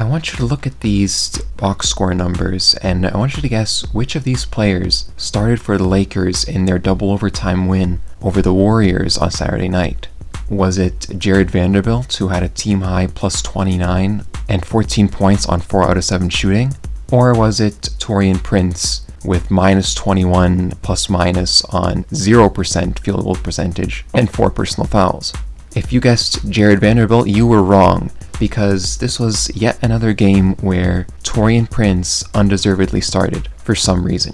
want you to look at these box score numbers, and I want you to guess which of these players started for the Lakers in their double overtime win over the Warriors on Saturday night. Was it Jared Vanderbilt, who had a team-high plus 29 and 14 points on 4 out of 7 shooting? Or was it Taurean Prince with minus 21 plus minus on 0% field goal percentage and 4 personal fouls? If you guessed Jared Vanderbilt, you were wrong, because this was yet another game where Taurean Prince undeservedly started for some reason.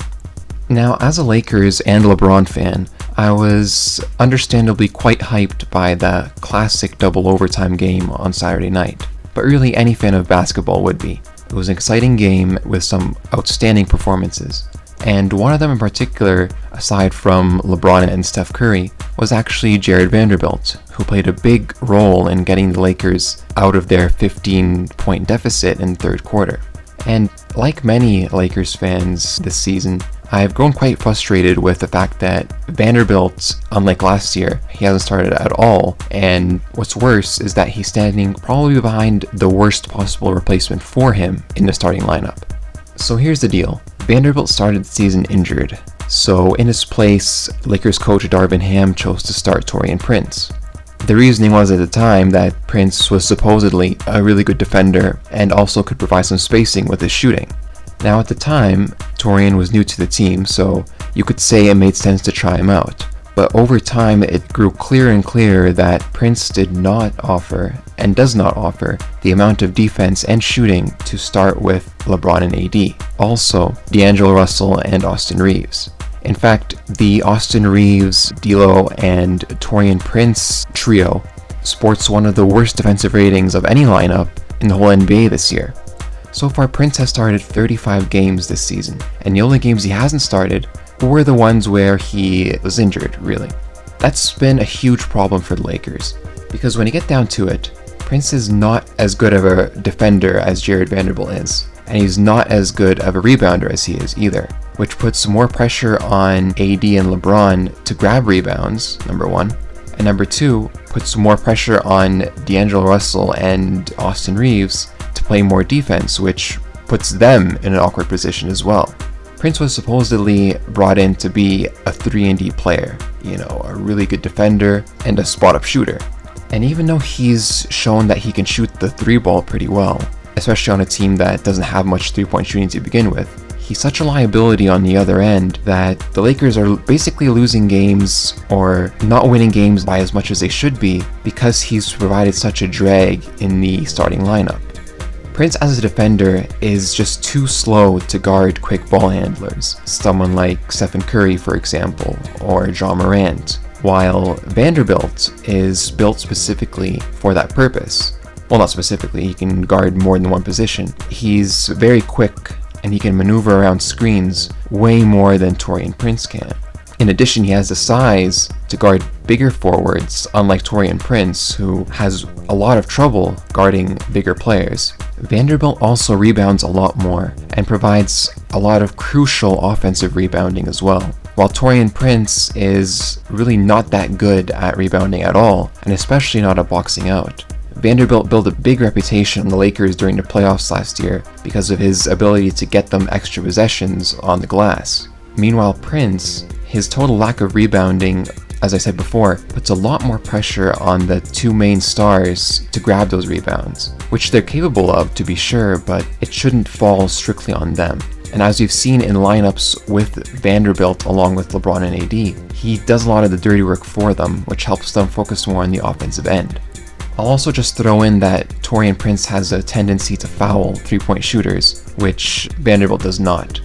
Now, as a Lakers and LeBron fan, I was understandably quite hyped by the classic double overtime game on Saturday night, but really any fan of basketball would be. It was an exciting game with some outstanding performances, and one of them in particular, aside from LeBron and Steph Curry, was actually Jared Vanderbilt, who played a big role in getting the Lakers out of their 15-point deficit in the third quarter. And like many Lakers fans this season, I've grown quite frustrated with the fact that Vanderbilt, unlike last year, he hasn't started at all, and what's worse is that he's standing probably behind the worst possible replacement for him in the starting lineup. So here's the deal. Vanderbilt started the season injured, so in his place, Lakers coach Darvin Ham chose to start Taurean Prince. The reasoning was at the time that Prince was supposedly a really good defender and also could provide some spacing with his shooting. Now at the time, Taurean was new to the team, so you could say it made sense to try him out. But over time, it grew clearer and clearer that Prince did not offer, and does not offer, the amount of defense and shooting to start with LeBron and AD. Also, D'Angelo Russell and Austin Reeves. In fact, the Austin Reeves, D'Lo, and Taurean Prince trio sports one of the worst defensive ratings of any lineup in the whole NBA this year. So far, Prince has started 35 games this season, and the only games he hasn't started were the ones where he was injured, really. That's been a huge problem for the Lakers, because when you get down to it, Prince is not as good of a defender as Jared Vanderbilt is, and he's not as good of a rebounder as he is either, which puts more pressure on AD and LeBron to grab rebounds, number one, and number two, puts more pressure on D'Angelo Russell and Austin Reeves to play more defense, which puts them in an awkward position as well. Prince was supposedly brought in to be a 3-and-D player, a really good defender and a spot-up shooter. And even though he's shown that he can shoot the 3-ball pretty well, especially on a team that doesn't have much 3-point shooting to begin with, he's such a liability on the other end that the Lakers are basically losing games or not winning games by as much as they should be because he's provided such a drag in the starting lineup. Prince as a defender is just too slow to guard quick ball handlers, someone like Stephen Curry, for example, or Ja Morant, while Vanderbilt is built specifically for that purpose. Well, not specifically, he can guard more than one position. He's very quick, and he can maneuver around screens way more than Taurean Prince can. In addition, he has the size to guard bigger forwards, unlike Taurean Prince, who has a lot of trouble guarding bigger players. Vanderbilt also rebounds a lot more, and provides a lot of crucial offensive rebounding as well, while Taurean Prince is really not that good at rebounding at all, and especially not at boxing out. Vanderbilt built a big reputation on the Lakers during the playoffs last year because of his ability to get them extra possessions on the glass. Meanwhile, Prince, his total lack of rebounding, as I said before, puts a lot more pressure on the two main stars to grab those rebounds, which they're capable of, to be sure, but it shouldn't fall strictly on them. And as we've seen in lineups with Vanderbilt along with LeBron and AD, he does a lot of the dirty work for them, which helps them focus more on the offensive end. I'll also just throw in that Taurean Prince has a tendency to foul 3-point shooters, which Vanderbilt does not.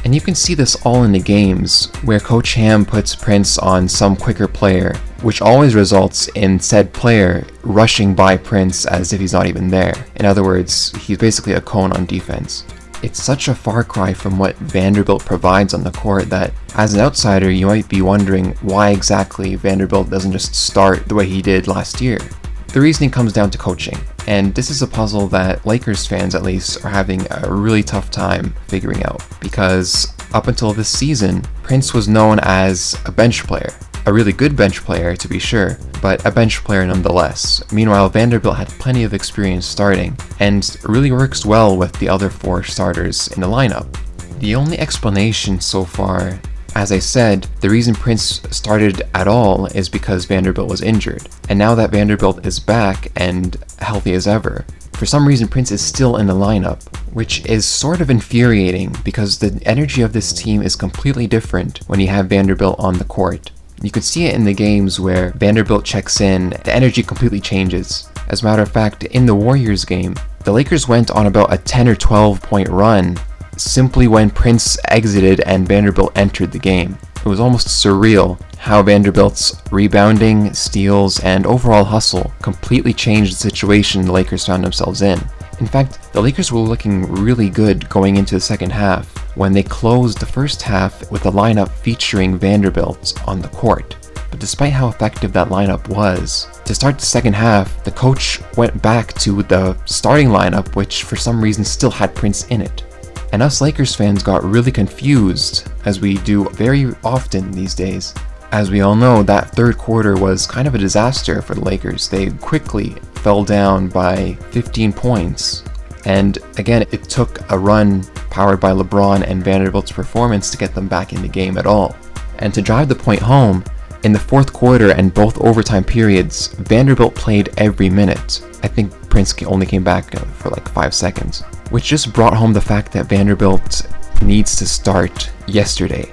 And you can see this all in the games, where Coach Ham puts Prince on some quicker player, which always results in said player rushing by Prince as if he's not even there. In other words, he's basically a cone on defense. It's such a far cry from what Vanderbilt provides on the court that, as an outsider, you might be wondering why exactly Vanderbilt doesn't just start the way he did last year. The reasoning comes down to coaching, and this is a puzzle that Lakers fans at least are having a really tough time figuring out, because up until this season, Prince was known as a bench player, a really good bench player to be sure, but a bench player nonetheless. Meanwhile, Vanderbilt had plenty of experience starting, and really works well with the other 4 starters in the lineup. The only explanation so far, as I said, the reason Prince started at all is because Vanderbilt was injured. And now that Vanderbilt is back and healthy as ever, for some reason Prince is still in the lineup, which is sort of infuriating because the energy of this team is completely different when you have Vanderbilt on the court. You could see it in the games where Vanderbilt checks in, the energy completely changes. As a matter of fact, in the Warriors game, the Lakers went on about a 10 or 12 point run simply when Prince exited and Vanderbilt entered the game. It was almost surreal how Vanderbilt's rebounding, steals, and overall hustle completely changed the situation the Lakers found themselves in. In fact, the Lakers were looking really good going into the second half when they closed the first half with a lineup featuring Vanderbilt on the court. But despite how effective that lineup was, to start the second half, the coach went back to the starting lineup, which for some reason still had Prince in it. And us Lakers fans got really confused, as we do very often these days. As we all know, that third quarter was kind of a disaster for the Lakers. They quickly fell down by 15 points. And again, it took a run powered by Lebron and Vanderbilt's performance to get them back in the game at all. And to drive the point home, in the fourth quarter and both overtime periods, Vanderbilt played every minute. I think Prince only came back for like 5 seconds, which just brought home the fact that Vanderbilt needs to start yesterday.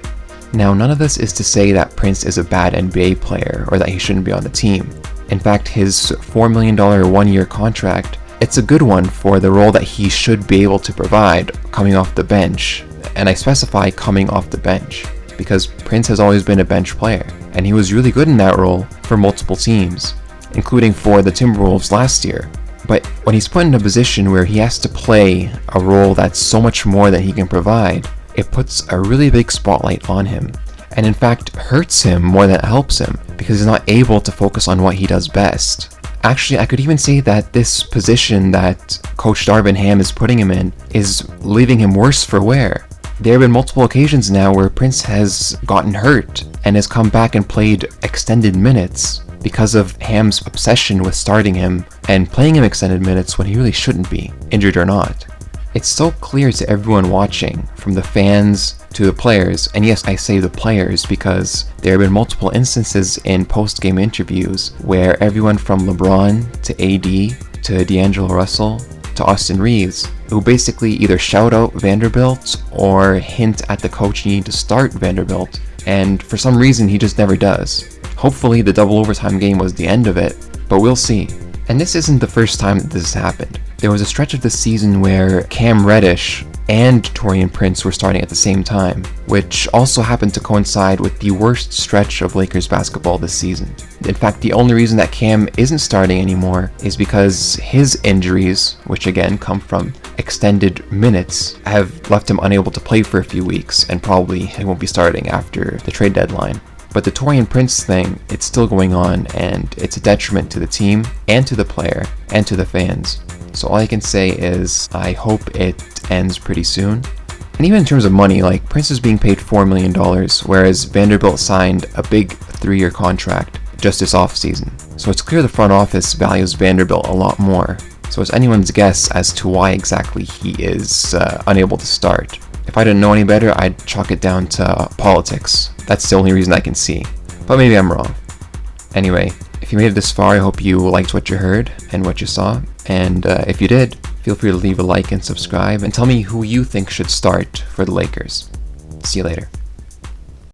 Now, none of this is to say that Prince is a bad NBA player or that he shouldn't be on the team. In fact, his $4 million one-year contract, it's a good one for the role that he should be able to provide coming off the bench. And I specify coming off the bench because Prince has always been a bench player, and he was really good in that role for multiple teams, including for the Timberwolves last year. But when he's put in a position where he has to play a role that's so much more than he can provide, it puts a really big spotlight on him, and in fact hurts him more than it helps him because he's not able to focus on what he does best. Actually, I could even say that this position that Coach Darvin Ham is putting him in is leaving him worse for wear. There have been multiple occasions now where Prince has gotten hurt and has come back and played extended minutes because of Ham's obsession with starting him and playing him extended minutes when he really shouldn't be, injured or not. It's so clear to everyone watching, from the fans to the players, and yes, I say the players because there have been multiple instances in post-game interviews where everyone from LeBron to AD to D'Angelo Russell to Austin Reeves, who basically either shout out Vanderbilt or hint at the coach needing to start Vanderbilt, and for some reason he just never does. Hopefully the double overtime game was the end of it, but we'll see. And this isn't the first time that this has happened. There was a stretch of the season where Cam Reddish and Taurean Prince were starting at the same time, which also happened to coincide with the worst stretch of Lakers basketball this season. In fact, the only reason that Cam isn't starting anymore is because his injuries, which again come from extended minutes, have left him unable to play for a few weeks, and probably he won't be starting after the trade deadline. But the Taurean Prince thing, it's still going on, and it's a detriment to the team, and to the player, and to the fans. So all I can say is, I hope it ends pretty soon. And even in terms of money, like, Prince is being paid $4 million, whereas Vanderbilt signed a big 3-year contract just this offseason. So it's clear the front office values Vanderbilt a lot more. So it's anyone's guess as to why exactly he is unable to start. If I didn't know any better, I'd chalk it down to politics. That's the only reason I can see. But maybe I'm wrong. Anyway, if you made it this far, I hope you liked what you heard and what you saw. And if you did, feel free to leave a like and subscribe, and tell me who you think should start for the Lakers. See you later.